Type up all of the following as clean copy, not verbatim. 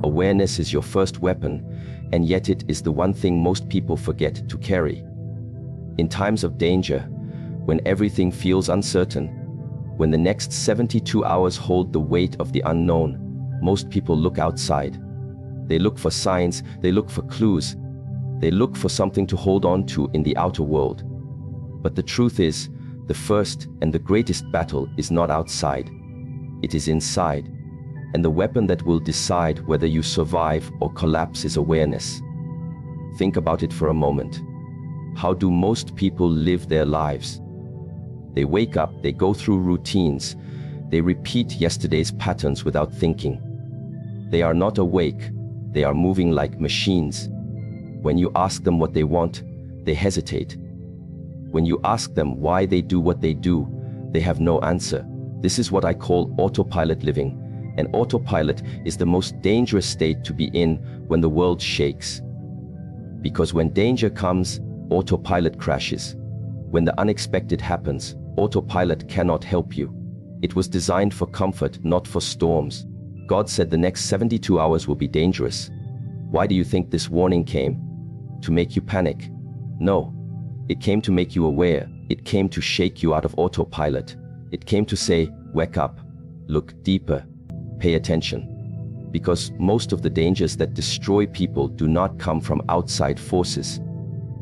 Awareness is your first weapon, and yet it is the one thing most people forget to carry. In times of danger, when everything feels uncertain, when the next 72 hours hold the weight of the unknown, most people look outside. They look for signs, they look for clues, they look for something to hold on to in the outer world. But the truth is, the first and the greatest battle is not outside. It is inside. And the weapon that will decide whether you survive or collapse is awareness. Think about it for a moment. How do most people live their lives? They wake up, they go through routines, they repeat yesterday's patterns without thinking. They are not awake, they are moving like machines. When you ask them what they want, they hesitate. When you ask them why they do what they do, they have no answer. This is what I call autopilot living. And autopilot is the most dangerous state to be in when the world shakes. Because when danger comes, autopilot crashes. When the unexpected happens, autopilot cannot help you. It was designed for comfort, not for storms. God said the next 72 hours will be dangerous. Why do you think this warning came? To make you panic? No. It came to make you aware. It came to shake you out of autopilot. It came to say, wake up, look deeper, pay attention. Because most of the dangers that destroy people do not come from outside forces.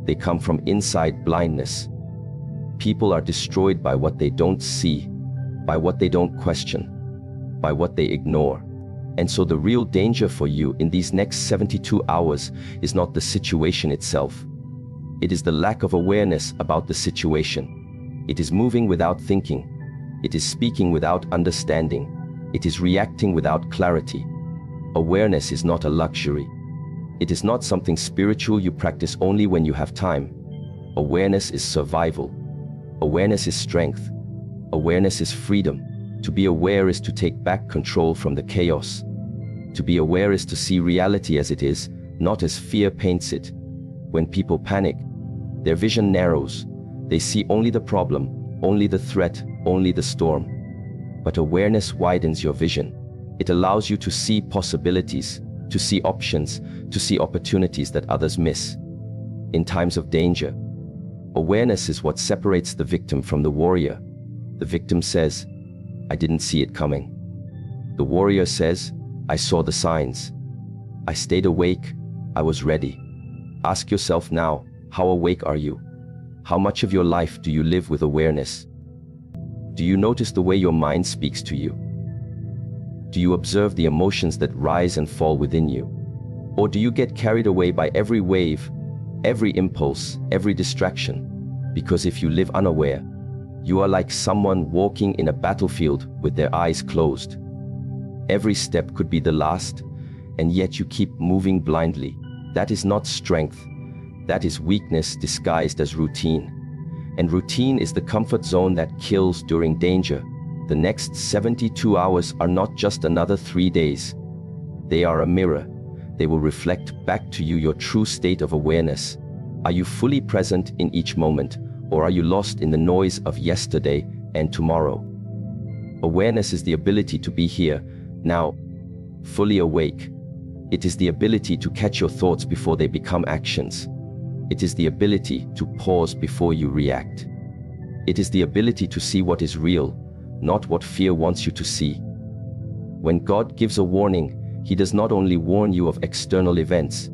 They come from inside blindness. People are destroyed by what they don't see, by what they don't question, by what they ignore. And so the real danger for you in these next 72 hours is not the situation itself. It is the lack of awareness about the situation. It is moving without thinking. It is speaking without understanding. It is reacting without clarity. Awareness is not a luxury. It is not something spiritual you practice only when you have time. Awareness is survival. Awareness is strength. Awareness is freedom. To be aware is to take back control from the chaos. To be aware is to see reality as it is, not as fear paints it. When people panic, their vision narrows. They see only the problem, only the threat, only the storm. But awareness widens your vision. It allows you to see possibilities, to see options, to see opportunities that others miss. In times of danger, awareness is what separates the victim from the warrior. The victim says, I didn't see it coming. The warrior says, I saw the signs. I stayed awake. I was ready. Ask yourself now, how awake are you? How much of your life do you live with awareness? Do you notice the way your mind speaks to you? Do you observe the emotions that rise and fall within you? Or do you get carried away by every wave, every impulse, every distraction? Because if you live unaware, you are like someone walking in a battlefield with their eyes closed. Every step could be the last, and yet you keep moving blindly. That is not strength. That is weakness disguised as routine. And routine is the comfort zone that kills during danger. The next 72 hours are not just another 3 days. They are a mirror. They will reflect back to you your true state of awareness. Are you fully present in each moment? Or are you lost in the noise of yesterday and tomorrow? Awareness is the ability to be here, now, fully awake. It is the ability to catch your thoughts before they become actions. It is the ability to pause before you react. It is the ability to see what is real, not what fear wants you to see. When God gives a warning, He does not only warn you of external events,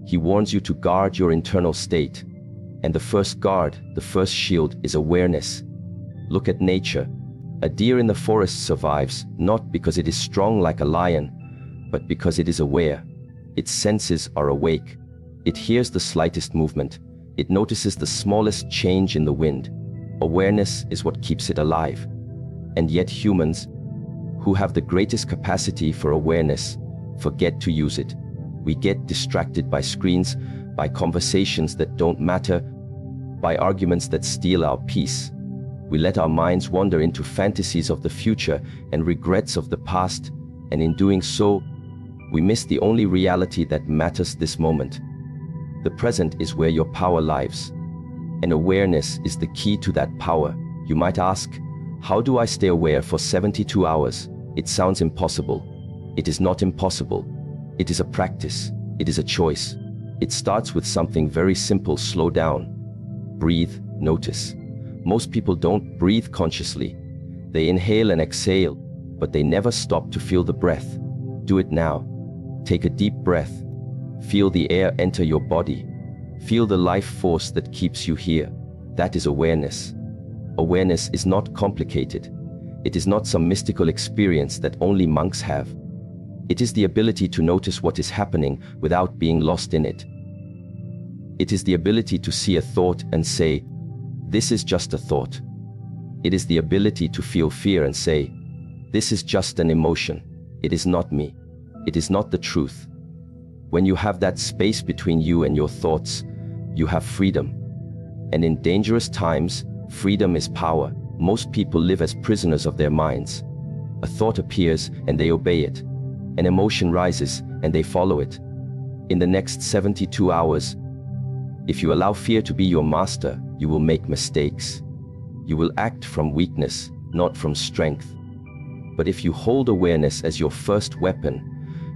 He warns you to guard your internal state. And the first guard, the first shield, is awareness. Look at nature. A deer in the forest survives, not because it is strong like a lion, but because it is aware. Its senses are awake. It hears the slightest movement. It notices the smallest change in the wind. Awareness is what keeps it alive. And yet humans, who have the greatest capacity for awareness, forget to use it. We get distracted by screens, by conversations that don't matter, by arguments that steal our peace. We let our minds wander into fantasies of the future and regrets of the past, and in doing so, we miss the only reality that matters this moment. The present is where your power lies, and awareness is the key to that power. You might ask, how do I stay aware for 72 hours? It sounds impossible. It is not impossible. It is a practice. It is a choice. It starts with something very simple: slow down. Breathe, notice. Most people don't breathe consciously. They inhale and exhale, but they never stop to feel the breath. Do it now. Take a deep breath. Feel the air enter your body. Feel the life force that keeps you here. That is awareness. Awareness is not complicated. It is not some mystical experience that only monks have. It is the ability to notice what is happening without being lost in it. It is the ability to see a thought and say, "This is just a thought." It is the ability to feel fear and say, "This is just an emotion. It is not me. It is not the truth." When you have that space between you and your thoughts, you have freedom. And in dangerous times, freedom is power. Most people live as prisoners of their minds. A thought appears and they obey it. An emotion rises and they follow it. In the next 72 hours, if you allow fear to be your master, you will make mistakes. You will act from weakness, not from strength. But if you hold awareness as your first weapon,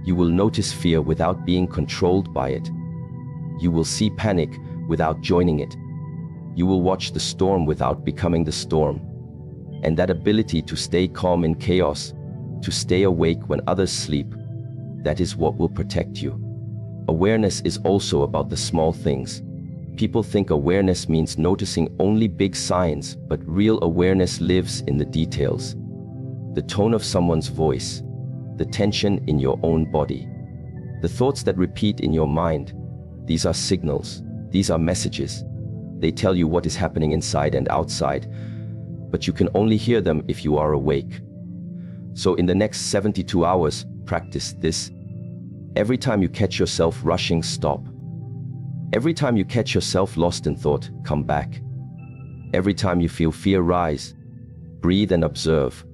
you will notice fear without being controlled by it. You will see panic without joining it. You will watch the storm without becoming the storm. And that ability to stay calm in chaos, to stay awake when others sleep, that is what will protect you. Awareness is also about the small things. People think awareness means noticing only big signs, but real awareness lives in the details. The tone of someone's voice, the tension in your own body, the thoughts that repeat in your mind. These are signals. These are messages. They tell you what is happening inside and outside, but you can only hear them if you are awake. So in the next 72 hours, practice this. Every time you catch yourself rushing, stop. Every time you catch yourself lost in thought, come back. Every time you feel fear rise, breathe and observe.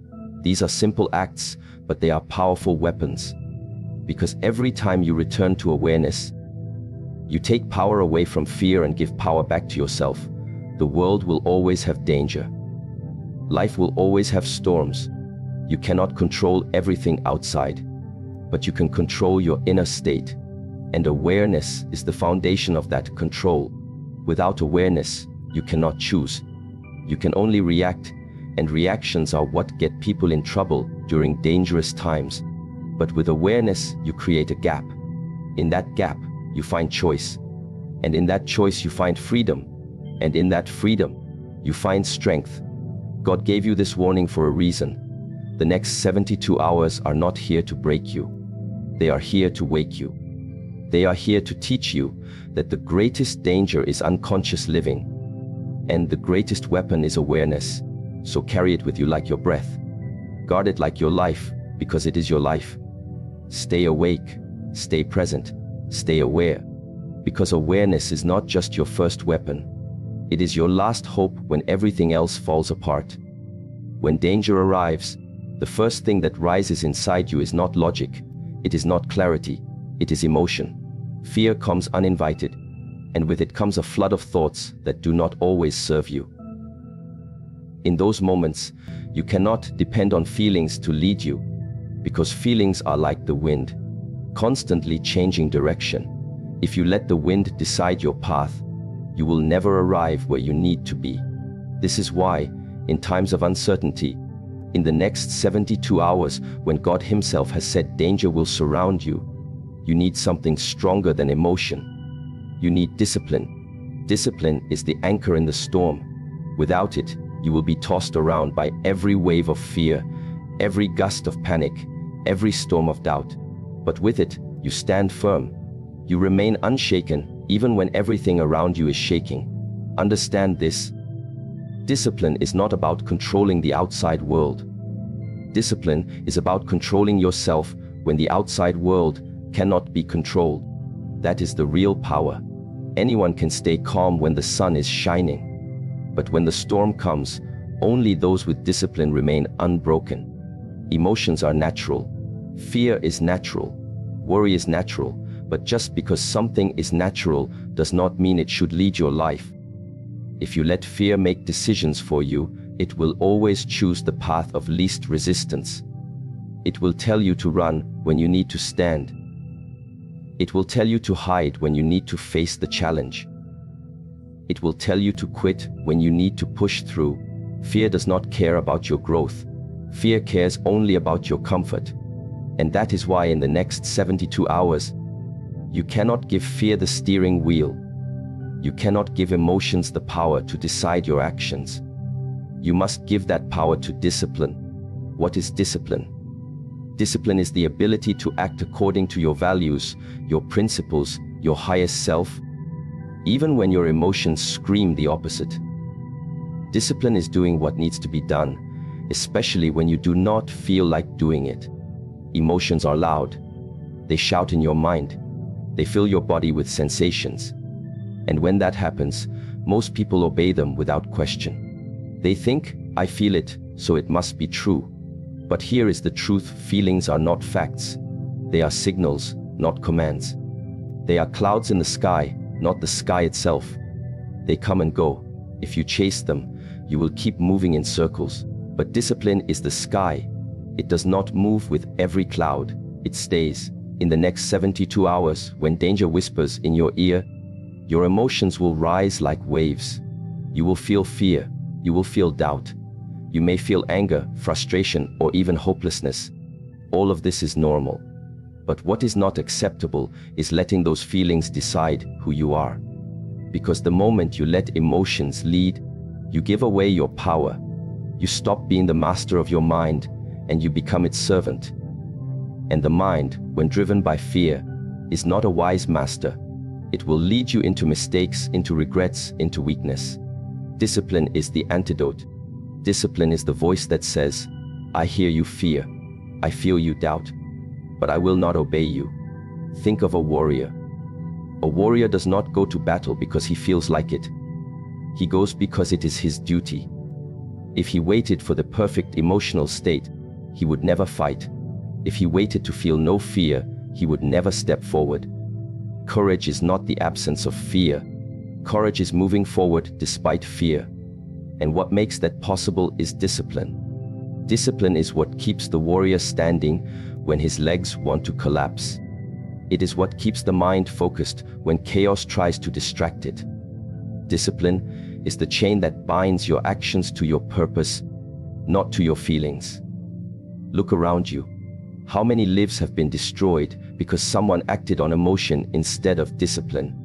These are simple acts, but they are powerful weapons. Because every time you return to awareness, you take power away from fear and give power back to yourself. The world will always have danger. Life will always have storms. You cannot control everything outside, but you can control your inner state. And awareness is the foundation of that control. Without awareness, you cannot choose. You can only react, and reactions are what get people in trouble during dangerous times. But with awareness, you create a gap. In that gap, you find choice. And in that choice, you find freedom. And in that freedom, you find strength. God gave you this warning for a reason. The next 72 hours are not here to break you. They are here to wake you. They are here to teach you that the greatest danger is unconscious living. And the greatest weapon is awareness. So carry it with you like your breath. Guard it like your life, because it is your life. Stay awake, stay present, stay aware. Because awareness is not just your first weapon. It is your last hope when everything else falls apart. When danger arrives, the first thing that rises inside you is not logic. It is not clarity. It is emotion. Fear comes uninvited, and with it comes a flood of thoughts that do not always serve you. In those moments, you cannot depend on feelings to lead you, because feelings are like the wind, constantly changing direction. If you let the wind decide your path, you will never arrive where you need to be. This is why, in times of uncertainty, in the next 72 hours, when God Himself has said danger will surround you, you need something stronger than emotion. You need discipline. Discipline is the anchor in the storm. Without it, you will be tossed around by every wave of fear, every gust of panic, every storm of doubt. But with it, you stand firm. You remain unshaken, even when everything around you is shaking. Understand this. Discipline is not about controlling the outside world. Discipline is about controlling yourself when the outside world cannot be controlled. That is the real power. Anyone can stay calm when the sun is shining. But when the storm comes, only those with discipline remain unbroken. Emotions are natural. Fear is natural. Worry is natural. But just because something is natural does not mean it should lead your life. If you let fear make decisions for you, it will always choose the path of least resistance. It will tell you to run when you need to stand. It will tell you to hide when you need to face the challenge. It will tell you to quit when you need to push through. Fear does not care about your growth. Fear cares only about your comfort. And that is why in the next 72 hours, you cannot give fear the steering wheel. You cannot give emotions the power to decide your actions. You must give that power to discipline. What is discipline? Discipline is the ability to act according to your values, your principles, your highest self, even when your emotions scream the opposite. Discipline is doing what needs to be done, especially when you do not feel like doing it. Emotions are loud. They shout in your mind. They fill your body with sensations. And when that happens, most people obey them without question. They think, I feel it, so it must be true. But here is the truth: feelings are not facts. They are signals, not commands. They are clouds in the sky, not the sky itself. They come and go. If you chase them, you will keep moving in circles. But discipline is the sky. It does not move with every cloud. It stays. In the next 72 hours, when danger whispers in your ear, your emotions will rise like waves. You will feel fear. You will feel doubt. You may feel anger, frustration, or even hopelessness. All of this is normal. But what is not acceptable is letting those feelings decide who you are. Because the moment you let emotions lead, you give away your power. You stop being the master of your mind, and you become its servant. And the mind, when driven by fear, is not a wise master. It will lead you into mistakes, into regrets, into weakness. Discipline is the antidote. Discipline is the voice that says, I hear you fear, I feel you doubt, but I will not obey you. Think of a warrior. A warrior does not go to battle because he feels like it. He goes because it is his duty. If he waited for the perfect emotional state, he would never fight. If he waited to feel no fear, he would never step forward. Courage is not the absence of fear. Courage is moving forward despite fear. And what makes that possible is discipline. Discipline is what keeps the warrior standing when his legs want to collapse. It is what keeps the mind focused when chaos tries to distract it. Discipline is the chain that binds your actions to your purpose, not to your feelings. Look around you. How many lives have been destroyed because someone acted on emotion instead of discipline?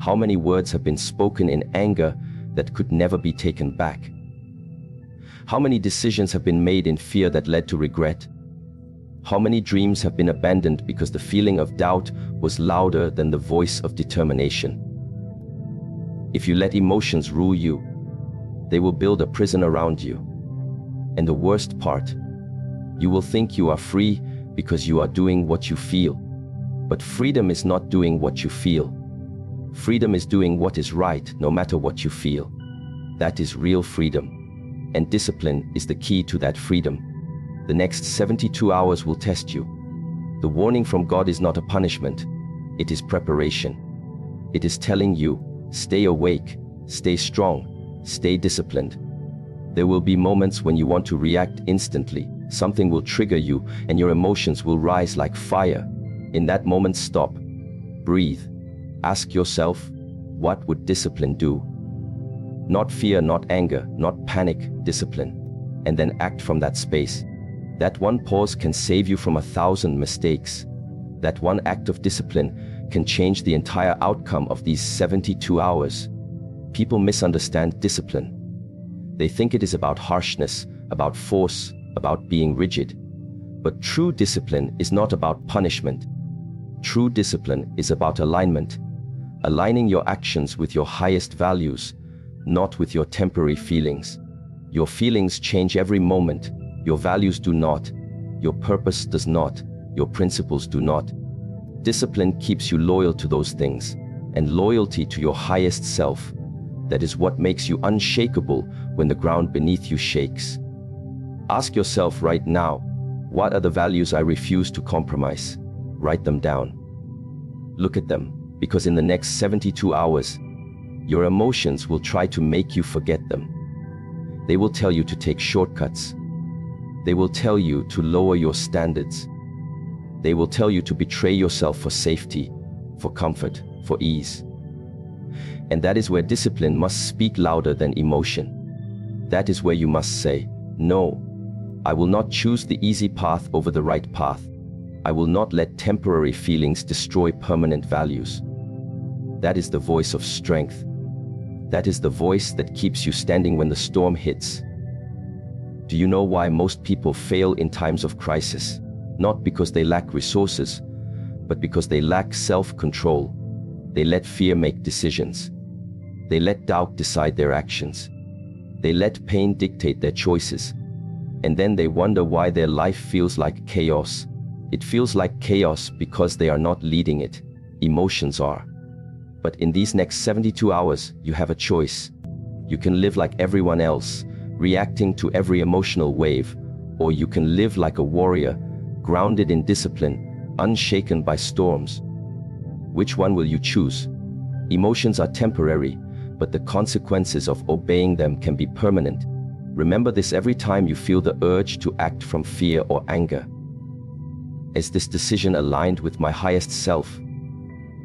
How many words have been spoken in anger that could never be taken back? How many decisions have been made in fear that led to regret? How many dreams have been abandoned because the feeling of doubt was louder than the voice of determination? If you let emotions rule you, they will build a prison around you. And the worst part, you will think you are free because you are doing what you feel. But freedom is not doing what you feel. Freedom is doing what is right, no matter what you feel. That is real freedom. And discipline is the key to that freedom. The next 72 hours will test you. The warning from God is not a punishment. It is preparation. It is telling you, stay awake, stay strong, stay disciplined. There will be moments when you want to react instantly. Something will trigger you and your emotions will rise like fire. In that moment, stop. Breathe. Ask yourself, what would discipline do? Not fear, not anger, not panic, discipline. And then act from that space. That one pause can save you from 1,000 mistakes. That one act of discipline can change the entire outcome of these 72 hours. People misunderstand discipline. They think it is about harshness, about force, about being rigid. But true discipline is not about punishment. True discipline is about alignment. Aligning your actions with your highest values, not with your temporary feelings. Your feelings change every moment. Your values do not. Your purpose does not. Your principles do not. Discipline keeps you loyal to those things, and loyalty to your highest self. That is what makes you unshakable when the ground beneath you shakes. Ask yourself right now, what are the values I refuse to compromise? Write them down. Look at them, because in the next 72 hours, your emotions will try to make you forget them. They will tell you to take shortcuts. They will tell you to lower your standards. They will tell you to betray yourself for safety, for comfort, for ease. And that is where discipline must speak louder than emotion. That is where you must say, no, I will not choose the easy path over the right path. I will not let temporary feelings destroy permanent values. That is the voice of strength. That is the voice that keeps you standing when the storm hits. Do you know why most people fail in times of crisis? Not because they lack resources, but because they lack self-control. They let fear make decisions. They let doubt decide their actions. They let pain dictate their choices. And then they wonder why their life feels like chaos. It feels like chaos because they are not leading it. Emotions are. But in these next 72 hours, you have a choice. You can live like everyone else, reacting to every emotional wave, or you can live like a warrior, grounded in discipline, unshaken by storms. Which one will you choose? Emotions are temporary, but the consequences of obeying them can be permanent. Remember this every time you feel the urge to act from fear or anger. Is this decision aligned with my highest self?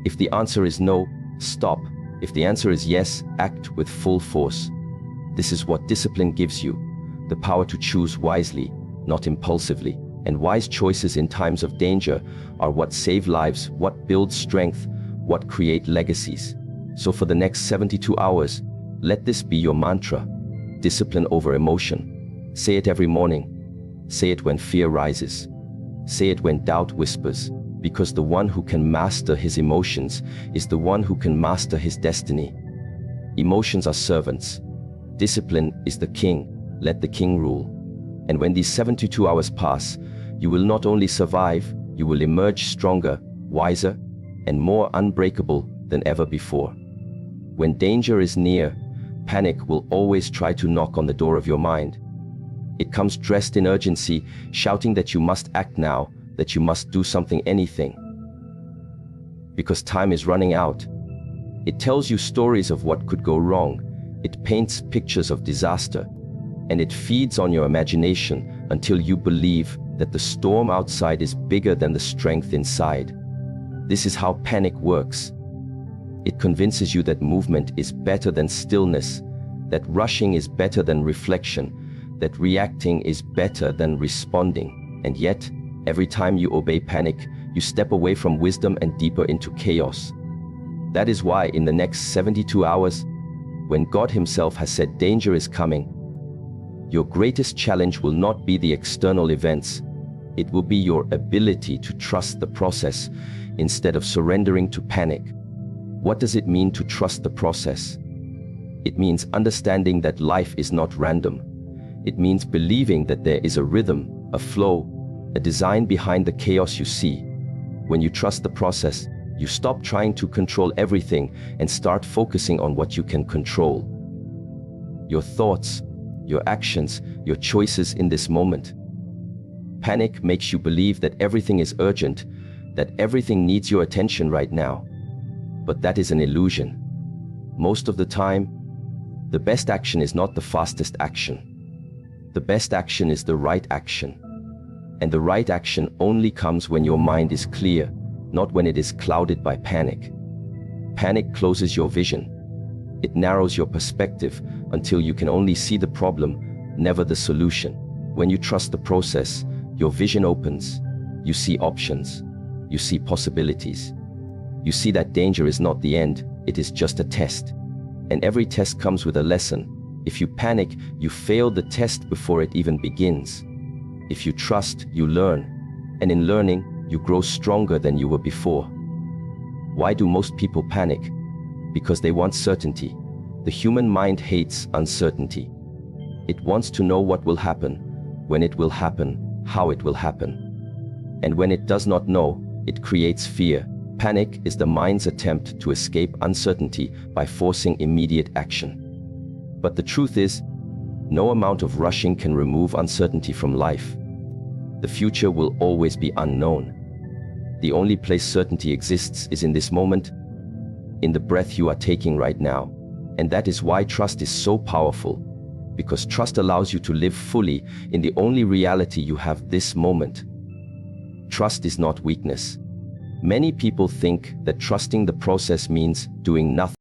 If the answer is no, stop. If the answer is yes, act with full force. This is what discipline gives you, the power to choose wisely, not impulsively. And wise choices in times of danger are what save lives, what build strength, what create legacies. So for the next 72 hours, let this be your mantra. Discipline over emotion. Say it every morning. Say it when fear rises. Say it when doubt whispers. Because the one who can master his emotions is the one who can master his destiny. Emotions are servants. Discipline is the king. Let the king rule. And when these 72 hours pass, you will not only survive, you will emerge stronger, wiser, and more unbreakable than ever before. When danger is near, panic will always try to knock on the door of your mind. It comes dressed in urgency, shouting that you must act now, that you must do something, anything. Because time is running out. It tells you stories of what could go wrong. It paints pictures of disaster. And it feeds on your imagination until you believe that the storm outside is bigger than the strength inside. This is how panic works. It convinces you that movement is better than stillness, that rushing is better than reflection, that reacting is better than responding. And yet, every time you obey panic, you step away from wisdom and deeper into chaos. That is why in the next 72 hours, when God Himself has said danger is coming, your greatest challenge will not be the external events. It will be your ability to trust the process instead of surrendering to panic. What does it mean to trust the process? It means understanding that life is not random. It means believing that there is a rhythm, a flow, a design behind the chaos you see. When you trust the process, you stop trying to control everything and start focusing on what you can control. Your thoughts, your actions, your choices in this moment. Panic makes you believe that everything is urgent, that everything needs your attention right now. But that is an illusion. Most of the time, the best action is not the fastest action. The best action is the right action. And the right action only comes when your mind is clear, not when it is clouded by panic. Panic closes your vision. It narrows your perspective until you can only see the problem, never the solution. When you trust the process, your vision opens. You see options. You see possibilities. You see that danger is not the end, it is just a test. And every test comes with a lesson. If you panic, you fail the test before it even begins. If you trust, you learn. And in learning, you grow stronger than you were before. Why do most people panic? Because they want certainty. The human mind hates uncertainty. It wants to know what will happen, when it will happen, how it will happen. And when it does not know, it creates fear. Panic is the mind's attempt to escape uncertainty by forcing immediate action. But the truth is, no amount of rushing can remove uncertainty from life. The future will always be unknown. The only place certainty exists is in this moment, in the breath you are taking right now. And that is why trust is so powerful, because trust allows you to live fully in the only reality you have this moment. trust is not weakness. Many people think that trusting the process means doing nothing.